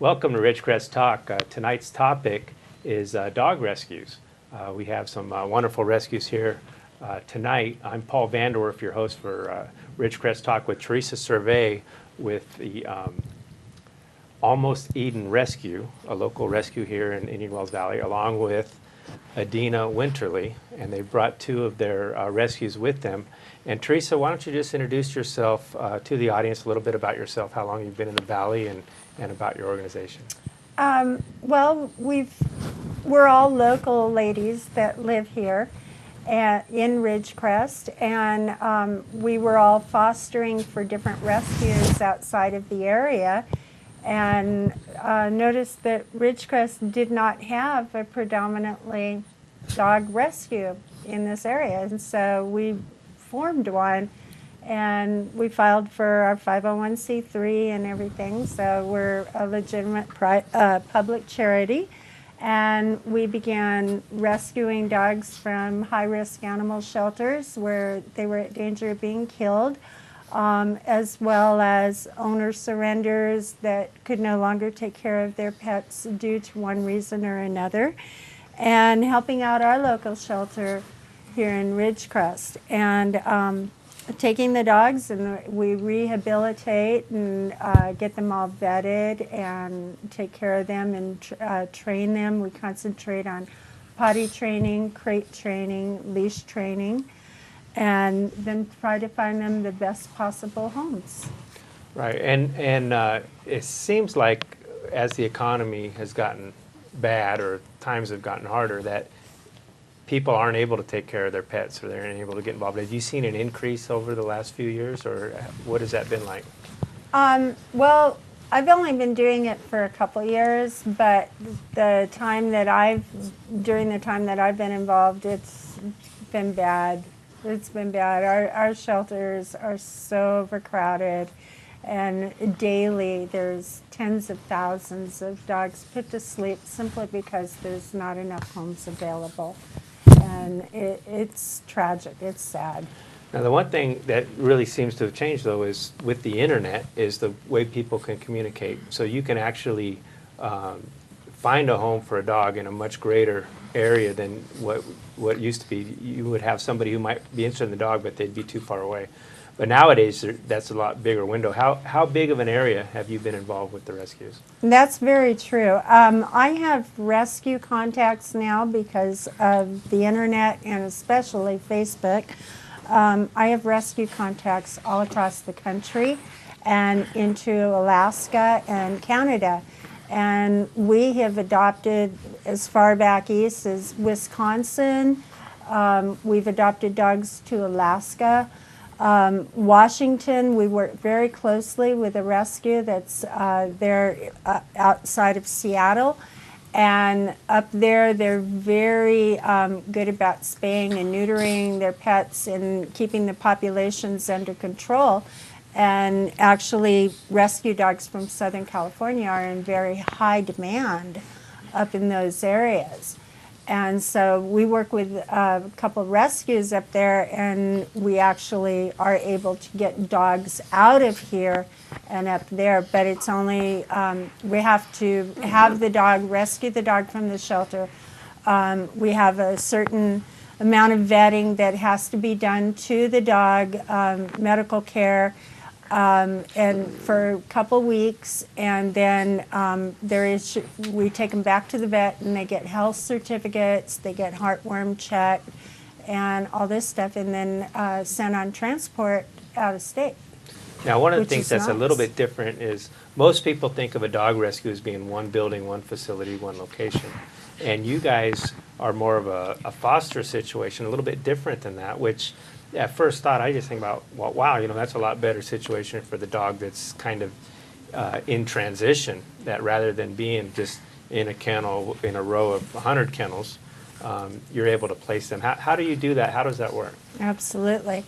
Welcome to Ridgecrest Talk. Tonight's topic is dog rescues. We have some wonderful rescues here tonight. I'm Paul Vender, your host for Ridgecrest Talk with Teresa Servais with the Almost Eden Rescue, a local rescue here in Indian Wells Valley, along with Adeana Winterly, and they brought two of their rescues with them. And Teresa, why don't you just introduce yourself to the audience, a little bit about yourself, how long you've been in the Valley, and about your organization. Well, we're all local ladies that live here in Ridgecrest, and we were all fostering for different rescues outside of the area, and noticed that Ridgecrest did not have a predominantly dog rescue in this area, and so we formed one. And we filed for our 501c3 and everything, so we're a legitimate public charity. And we began rescuing dogs from high-risk animal shelters where they were at danger of being killed, as well as owner surrenders that could no longer take care of their pets due to one reason or another, and helping out our local shelter here in Ridgecrest. And taking the dogs, and we rehabilitate and get them all vetted and take care of them and train them. We concentrate on potty training, crate training, leash training, and then try to find them the best possible homes. Right, and it seems like as the economy has gotten bad or times have gotten harder, that people aren't able to take care of their pets, or they're unable to get involved. Have you seen an increase over the last few years, or what has that been like? Well, I've only been doing it for a couple years, but during the time that I've been involved, it's been bad. It's been bad. Our shelters are so overcrowded, and daily there's tens of thousands of dogs put to sleep simply because there's not enough homes available. And it's tragic. It's sad. Now, the one thing that really seems to have changed, though, is with the internet, is the way people can communicate. So you can actually find a home for a dog in a much greater area than what used to be. You would have somebody who might be interested in the dog, but they'd be too far away. But nowadays, that's a lot bigger window. How big of an area have you been involved with the rescues? That's very true. I have rescue contacts now because of the internet and especially Facebook. I have rescue contacts all across the country and into Alaska and Canada. And we have adopted as far back east as Wisconsin. We've adopted dogs to Alaska. Washington, we work very closely with a rescue that's there outside of Seattle, and up there they're very good about spaying and neutering their pets and keeping the populations under control. And actually, rescue dogs from Southern California are in very high demand up in those areas. And so we work with a couple of rescues up there, and we actually are able to get dogs out of here and up there. But it's only, we have to have the dog, rescue the dog from the shelter. We have a certain amount of vetting that has to be done to the dog, medical care, and for a couple weeks, and then we take them back to the vet, and they get health certificates, they get heartworm checked, and all this stuff, and then sent on transport out of state. Now, one of the things that's nice. A little bit different is most people think of a dog rescue as being one building, one facility, one location, and you guys are more of a foster situation, a little bit different than that, which at first thought, I just think about, well, wow, that's a lot better situation for the dog that's kind of in transition, that rather than being just in a kennel, in a row of 100 kennels, you're able to place them. How do you do that? How does that work? Absolutely.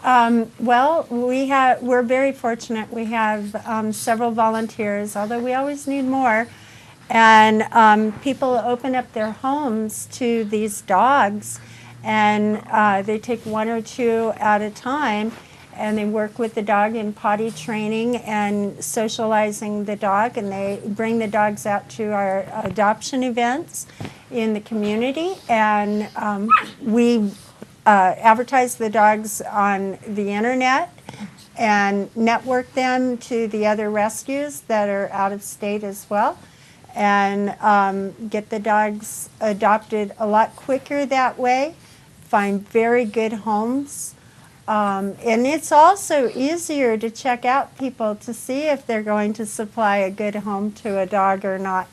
Well, we're very fortunate. We have several volunteers, although we always need more. And people open up their homes to these dogs, and they take one or two at a time, and they work with the dog in potty training and socializing the dog, and they bring the dogs out to our adoption events in the community, and we advertise the dogs on the internet and network them to the other rescues that are out of state as well, and get the dogs adopted a lot quicker that way, find very good homes. And it's also easier to check out people to see if they're going to supply a good home to a dog or not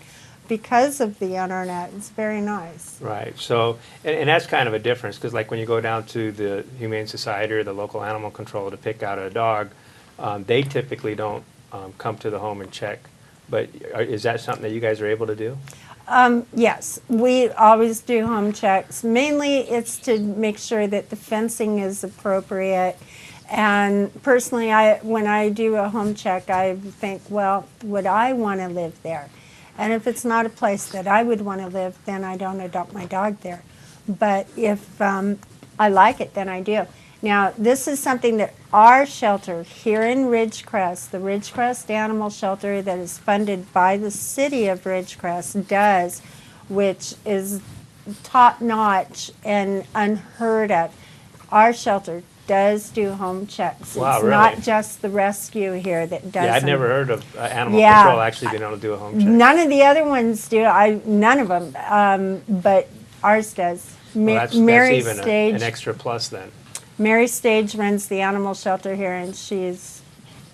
because of the internet. It's very nice. Right. So, and that's kind of a difference, because like when you go down to the Humane Society or the local animal control to pick out a dog, they typically don't come to the home and check. But is that something that you guys are able to do? Yes, we always do home checks. Mainly it's to make sure that the fencing is appropriate. And personally, when I do a home check, I think, well, would I want to live there? And if it's not a place that I would want to live, then I don't adopt my dog there. But if I like it, then I do. Now, this is something that our shelter here in Ridgecrest, the Ridgecrest Animal Shelter that is funded by the city of Ridgecrest, does, which is top-notch and unheard of. Our shelter does do home checks. Wow, it's really? not just the rescue here that does Yeah, I'd them. never heard of animal control actually being able to do a home check. None of the other ones do. None of them, but ours does. Well, that's Mary even Stage. an extra plus then. Mary Stage runs the animal shelter here, and she's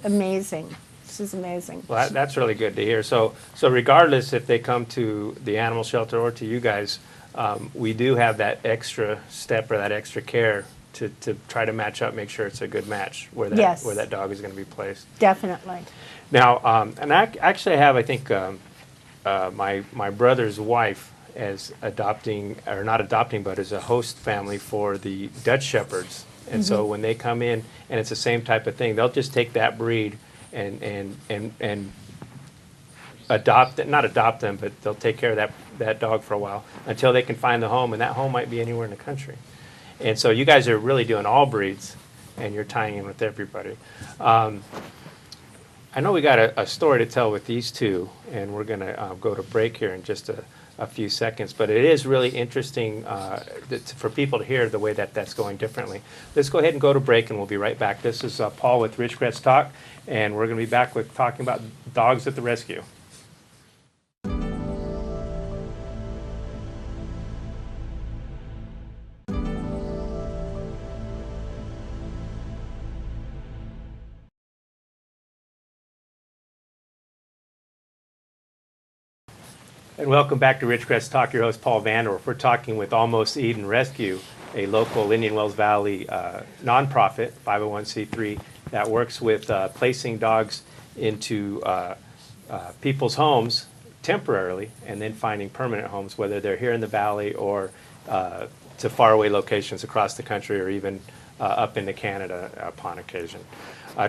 amazing. She's amazing. Well, that's really good to hear. So regardless if they come to the animal shelter or to you guys, we do have that extra step or that extra care to try to match up, make sure it's a good match where that Yes. where that dog is going to be placed. Definitely. Now, and I actually have, I think, my brother's wife as adopting, or not adopting, but as a host family for the Dutch Shepherds. And so when they come in, and it's the same type of thing, they'll just take that breed and adopt it, not adopt them, but they'll take care of that dog for a while until they can find the home, and that home might be anywhere in the country. And so you guys are really doing all breeds, and you're tying in with everybody. I know we got a story to tell with these two, and we're going to go to break here in just a few seconds, but it is really interesting for people to hear the way that's going differently. Let's go ahead and go to break, and we'll be right back. This is Paul with Ridgecrest Talk, and we're going to be back with talking about dogs at the rescue. And welcome back to Ridgecrest Talk. Your host, Paul Vender. We're talking with Almost Eden Rescue, a local Indian Wells Valley nonprofit, 501c3, that works with placing dogs into people's homes temporarily and then finding permanent homes, whether they're here in the valley or to faraway locations across the country or even up into Canada upon occasion.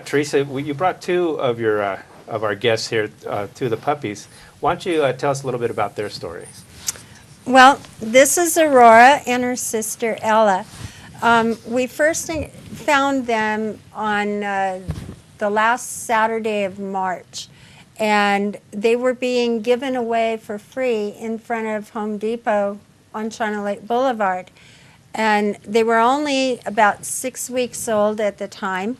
Teresa, you brought two of our guests here, two of the puppies. Why don't you tell us a little bit about their story? Well, this is Aurora and her sister Ella. We first found them on the last Saturday of March, and they were being given away for free in front of Home Depot on China Lake Boulevard. And they were only about 6 weeks old at the time,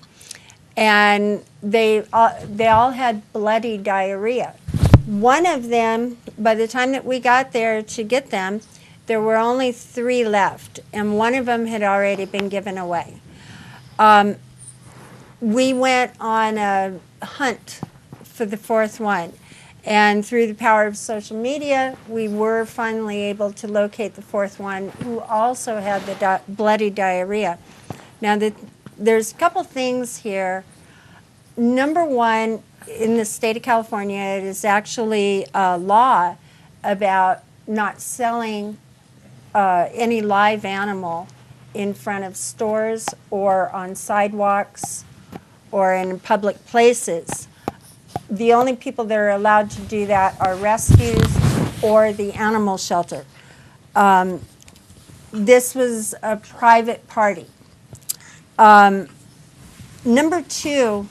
and they all had bloody diarrhea. One of them, by the time that we got there to get them, there were only 3 left, and one of them had already been given away. We went on a hunt for the 4th one, and through the power of social media, we were finally able to locate the 4th one, who also had the bloody diarrhea. Now, there's a couple things here. Number one, in the state of California, it is actually a law about not selling any live animal in front of stores or on sidewalks or in public places. The only people that are allowed to do that are rescues or the animal shelter. This was a private party. Number two,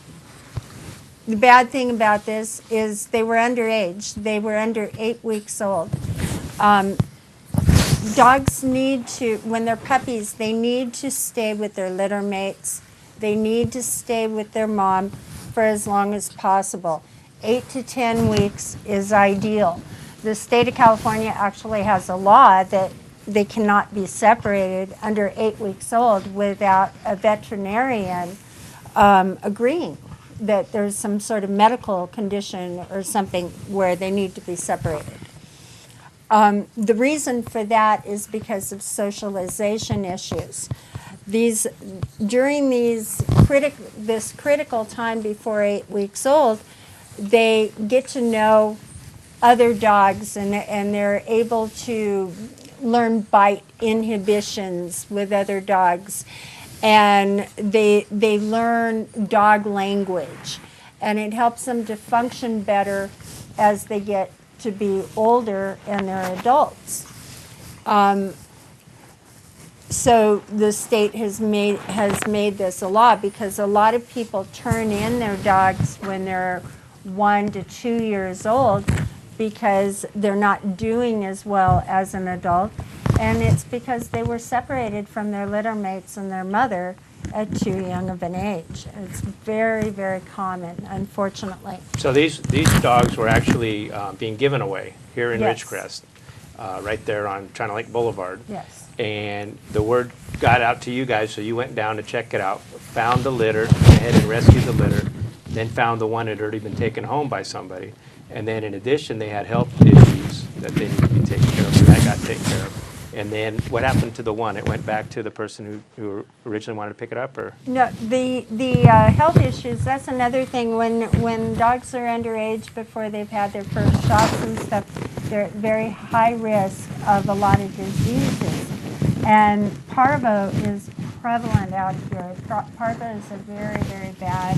the bad thing about this is they were underage. They were under 8 weeks old. Dogs need to, when they're puppies, they need to stay with their litter mates. They need to stay with their mom for as long as possible. 8 to 10 weeks is ideal. The state of California actually has a law that they cannot be separated under 8 weeks old without a veterinarian agreeing that there's some sort of medical condition or something where they need to be separated. The reason for that is because of socialization issues. During this critical time before 8 weeks old, they get to know other dogs and they're able to learn bite inhibitions with other dogs, and they learn dog language, and it helps them to function better as they get to be older and they're adults. So the state has made this a law because a lot of people turn in their dogs when they're 1 to 2 years old because they're not doing as well as an adult, and it's because they were separated from their litter mates and their mother at too young of an age. It's very, very common, unfortunately. So these dogs were actually being given away here in Yes. Ridgecrest, right there on China Lake Boulevard. Yes. And the word got out to you guys, so you went down to check it out, found the litter, went ahead and rescued the litter, then found the one that had already been taken home by somebody. And then in addition, they had health issues that they needed to be taken care of, so that got taken care of. And then what happened to the one? It went back to the person who originally wanted to pick it up, or? No, the health issues, that's another thing. When dogs are underage before they've had their first shots and stuff, they're at very high risk of a lot of diseases. And parvo is prevalent out here. Parvo is a very, very bad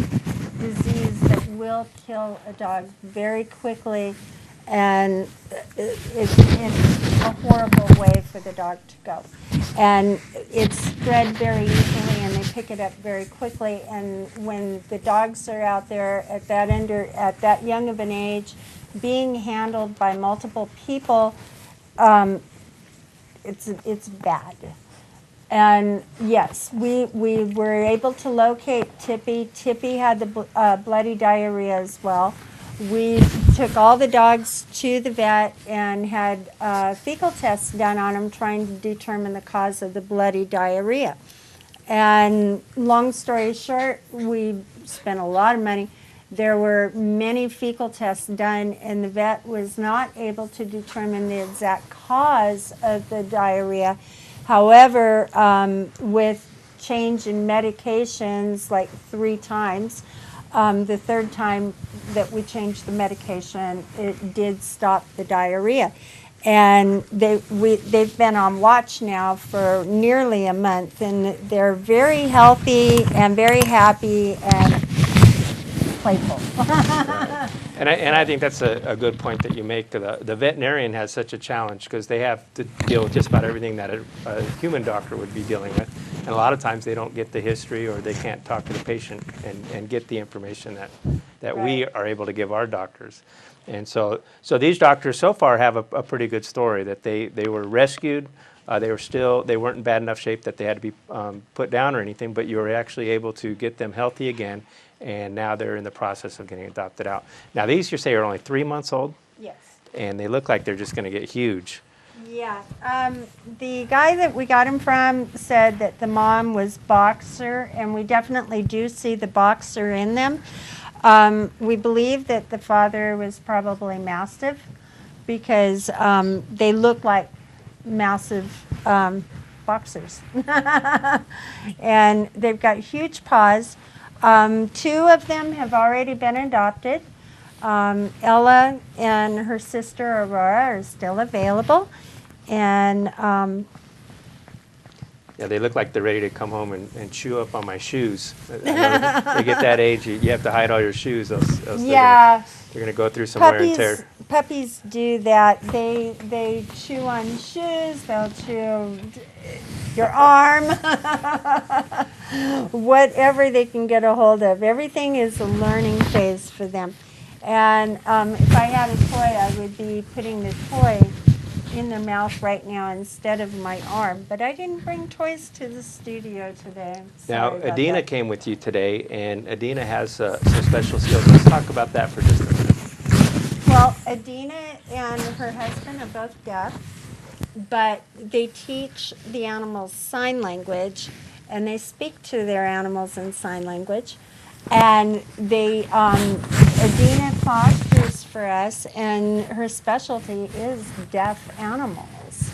disease that will kill a dog very quickly, and it's a horrible way for the dog to go. And it's spread very easily, and they pick it up very quickly. And when the dogs are out there at that young of an age, being handled by multiple people, it's bad. And yes, we were able to locate Tippy. Tippy had the bloody diarrhea as well. We took all the dogs to the vet and had fecal tests done on them, trying to determine the cause of the bloody diarrhea. And long story short, we spent a lot of money. There were many fecal tests done, and the vet was not able to determine the exact cause of the diarrhea. However, with change in medications like 3 times, the third time that we changed the medication, it did stop the diarrhea. And they've been on watch now for nearly a month, and they're very healthy and very happy and playful. And I think that's a good point that you make. The veterinarian has such a challenge because they have to deal with just about everything that a human doctor would be dealing with. And a lot of times they don't get the history, or they can't talk to the patient and get the information that we are able to give our doctors. And so these doctors so far have a pretty good story that they were rescued. They weren't in bad enough shape that they had to be put down or anything, but you were actually able to get them healthy again, and now they're in the process of getting adopted out. Now these, you say, are only 3 months old? Yes. And they look like they're just going to get huge. Yeah. The guy that we got him from said that the mom was boxer, and we definitely do see the boxer in them. We believe that the father was probably mastiff because they look like massive boxers. And they've got huge paws. 2 of them have already been adopted. Ella and her sister Aurora are still available. And Yeah, they look like they're ready to come home and chew up on my shoes. I know they get that age, you have to hide all your shoes, else Yeah. they're going to go through some wear and tear. Puppies do that. They chew on shoes. They'll chew your arm. Whatever they can get a hold of. Everything is a learning phase for them. And if I had a toy, I would be putting the toy in their mouth right now instead of my arm. But I didn't bring toys to the studio today. Now, Sorry about Adeana that. came with you today, and Adeana has some special skills. Let's talk about that for just a minute. Well, Adeana and her husband are both deaf, but they teach the animals sign language, and they speak to their animals in sign language. And they, Adeana fosters for us, and her specialty is deaf animals.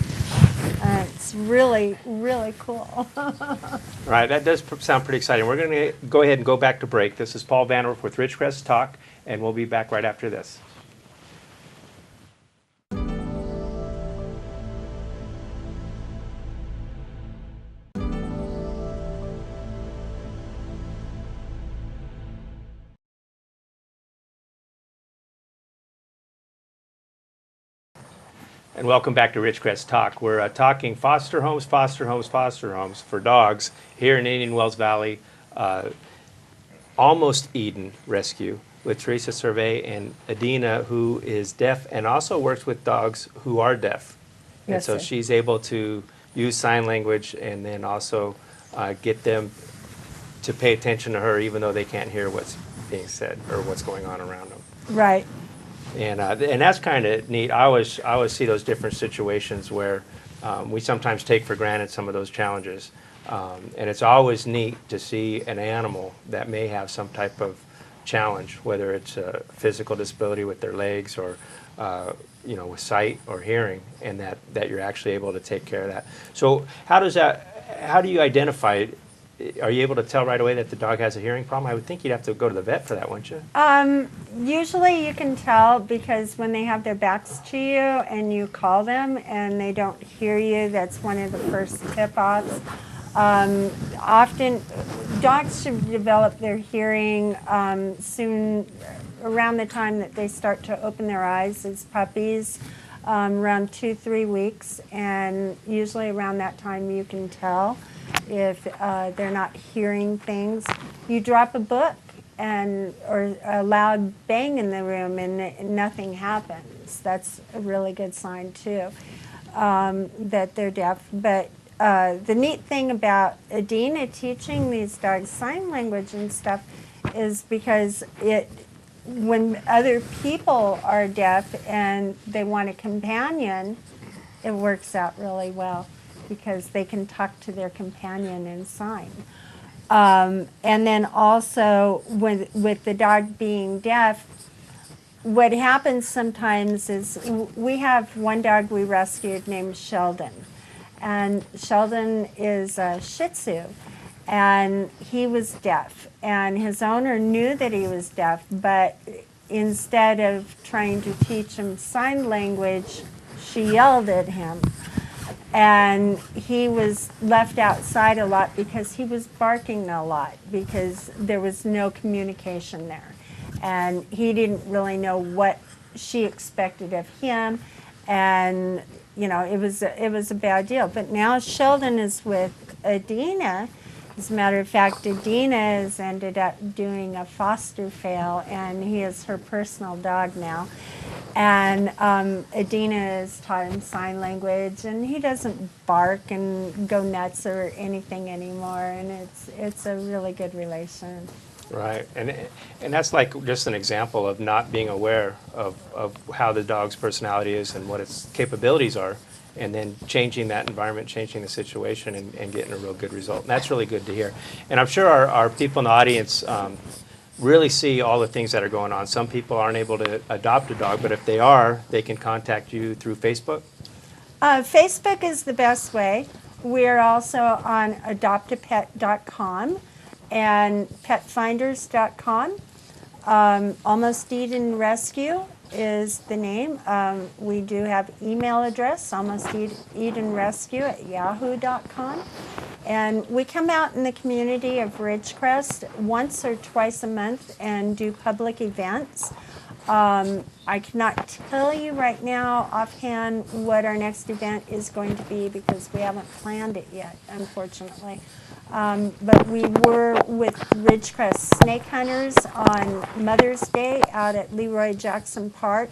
It's really, really cool. Right, that does sound pretty exciting. We're going to go ahead and go back to break. This is Paul Vanderwerf with Ridgecrest Talk, and we'll be back right after this. And welcome back to Ridgecrest Talk. We're talking foster homes for dogs here in Indian Wells Valley, Almost Eden Rescue with Teresa, Servais, and Adeana, who is deaf and also works with dogs who are deaf. Yes, and so sir. she's able to use sign language and then also get them to pay attention to her even though they can't hear what's being said or what's going on around them. Right. And that's kind of neat. I always see those different situations where we sometimes take for granted some of those challenges. And it's always neat to see an animal that may have some type of challenge, whether it's a physical disability with their legs or with sight or hearing, and that you're actually able to take care of that. So how do you identify it? Are you able to tell right away that the dog has a hearing problem? I would think you'd have to go to the vet for that, wouldn't you? Usually you can tell because when they have their backs to you and you call them and they don't hear you, that's one of the first tip-offs. Often dogs should develop their hearing soon, around the time that they start to open their eyes as puppies, around 2-3 weeks, and usually around that time you can tell if they're not hearing things. You drop a book or a loud bang in the room and nothing happens. That's a really good sign too, that they're deaf. But the neat thing about Adeana teaching these dogs sign language and stuff is because when other people are deaf and they want a companion, it works out really well, because they can talk to their companion in sign. And then also with the dog being deaf, what happens sometimes is we have one dog we rescued named Sheldon. And Sheldon is a Shih Tzu, and he was deaf. And his owner knew that he was deaf, but instead of trying to teach him sign language, she yelled at him. And he was left outside a lot because he was barking a lot because there was no communication there. And he didn't really know what she expected of him. And, it was a bad deal. But now Sheldon is with Adeana. As a matter of fact, Adeana has ended up doing a foster fail, and he is her personal dog now. And Adeana has taught him sign language, and he doesn't bark and go nuts or anything anymore, and it's a really good relation. Right, and that's like just an example of not being aware of how the dog's personality is and what its capabilities are, and then changing that environment, changing the situation, and getting a real good result. And that's really good to hear. And I'm sure our people in the audience really see all the things that are going on. Some people aren't able to adopt a dog, but if they are, they can contact you through Facebook? Facebook is the best way. We're also on adoptapet.com and petfinders.com. Almost Eden Rescue is the name. We do have email address, almostedenrescue@yahoo.com. And we come out in the community of Ridgecrest once or twice a month and do public events. I cannot tell you right now offhand what our next event is going to be because we haven't planned it yet, unfortunately. But we were with Ridgecrest Snake Hunters on Mother's Day out at Leroy Jackson Park.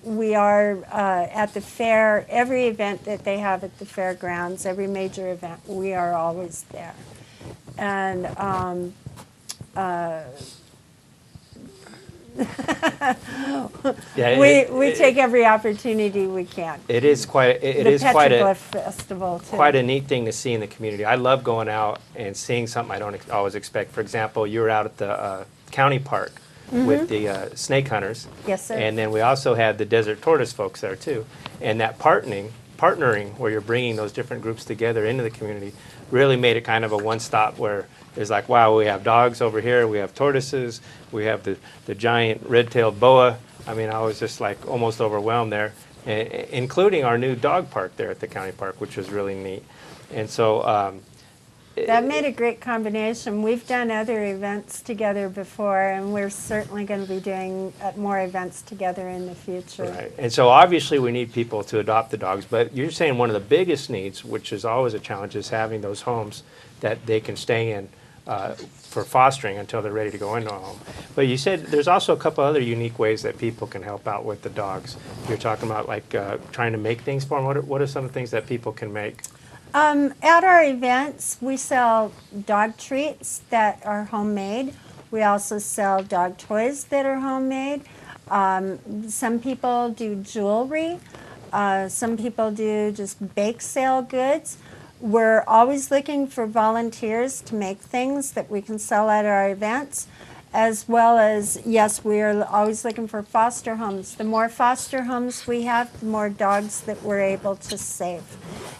We are at the fair, every event that they have at the fairgrounds, every major event, we are always there. And Yeah, we take every opportunity we can. It is quite The Petroglyph Festival too. quite a neat thing to see in the community. I love going out and seeing something I don't always expect. For example, you were out at the county park with the snake hunters. Yes, sir. And then we also had the desert tortoise folks there too. And that partnering where you're bringing those different groups together into the community really made it kind of a one-stop where it's like, wow, we have dogs over here, we have tortoises, we have the giant red-tailed boa. I mean, I was just like almost overwhelmed there, including our new dog park there at the county park, which was really neat. And so that made a great combination. We've done other events together before, and we're certainly going to be doing more events together in the future. Right. And so obviously we need people to adopt the dogs, but you're saying one of the biggest needs, which is always a challenge, is having those homes that they can stay in for fostering until they're ready to go into a home. But you said there's also a couple other unique ways that people can help out with the dogs. You're talking about like trying to make things for them. What are some of the things that people can make? At our events, we sell dog treats that are homemade. We also sell dog toys that are homemade. Some people do jewelry. Some people do just bake sale goods. We're always looking for volunteers to make things that we can sell at our events, as well as, yes, we're always looking for foster homes. The more foster homes we have, the more dogs that we're able to save.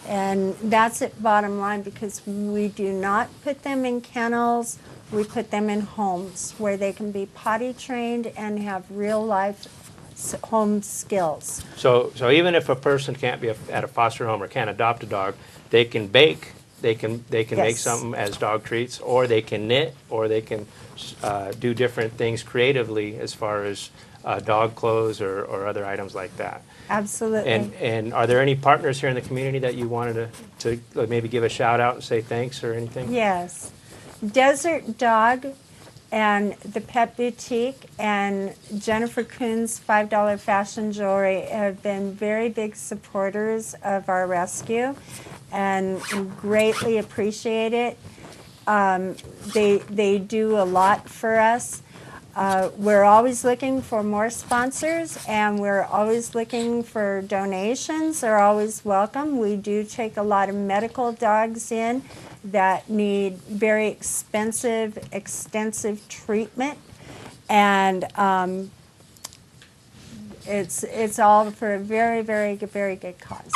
And that's it, bottom line, because we do not put them in kennels. We put them in homes where they can be potty trained and have real life home skills. So even if a person can't be at a foster home or can't adopt a dog, they can bake, they can make Yes. something as dog treats, or they can knit, or they can do different things creatively as far as dog clothes or other items like that. Absolutely. And are there any partners here in the community that you wanted to maybe give a shout out and say thanks or anything? Yes. Desert Dog and the Pet Boutique and Jennifer Kuhn's $5 Fashion Jewelry have been very big supporters of our rescue, and we greatly appreciate it. They do a lot for us. We're always looking for more sponsors, and we're always looking for donations. They're always welcome. We do take a lot of medical dogs in that need very expensive, extensive treatment, and it's all for a very, very, very good cause.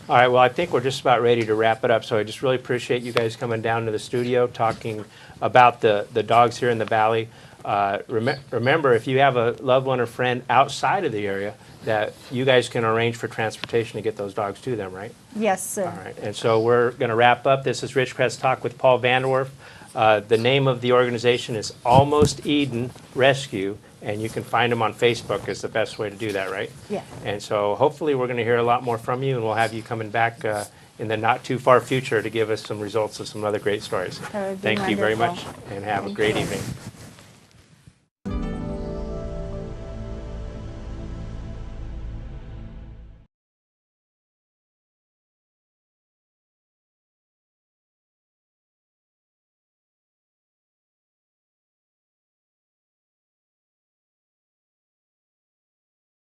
All right, well, I think we're just about ready to wrap it up, so I just really appreciate you guys coming down to the studio talking about the dogs here in the Valley. Remember, if you have a loved one or friend outside of the area, that you guys can arrange for transportation to get those dogs to them, right? Yes, sir. All right, and so we're going to wrap up. This is Ridgecrest Talk with Paul Vanderwerf. The name of the organization is Almost Eden Rescue, and you can find them on Facebook is the best way to do that, right? Yeah. And so hopefully we're going to hear a lot more from you, and we'll have you coming back in the not too far future to give us some results of some other great stories. That would be Thank you very much, wonderful. and have a Thank great you. evening.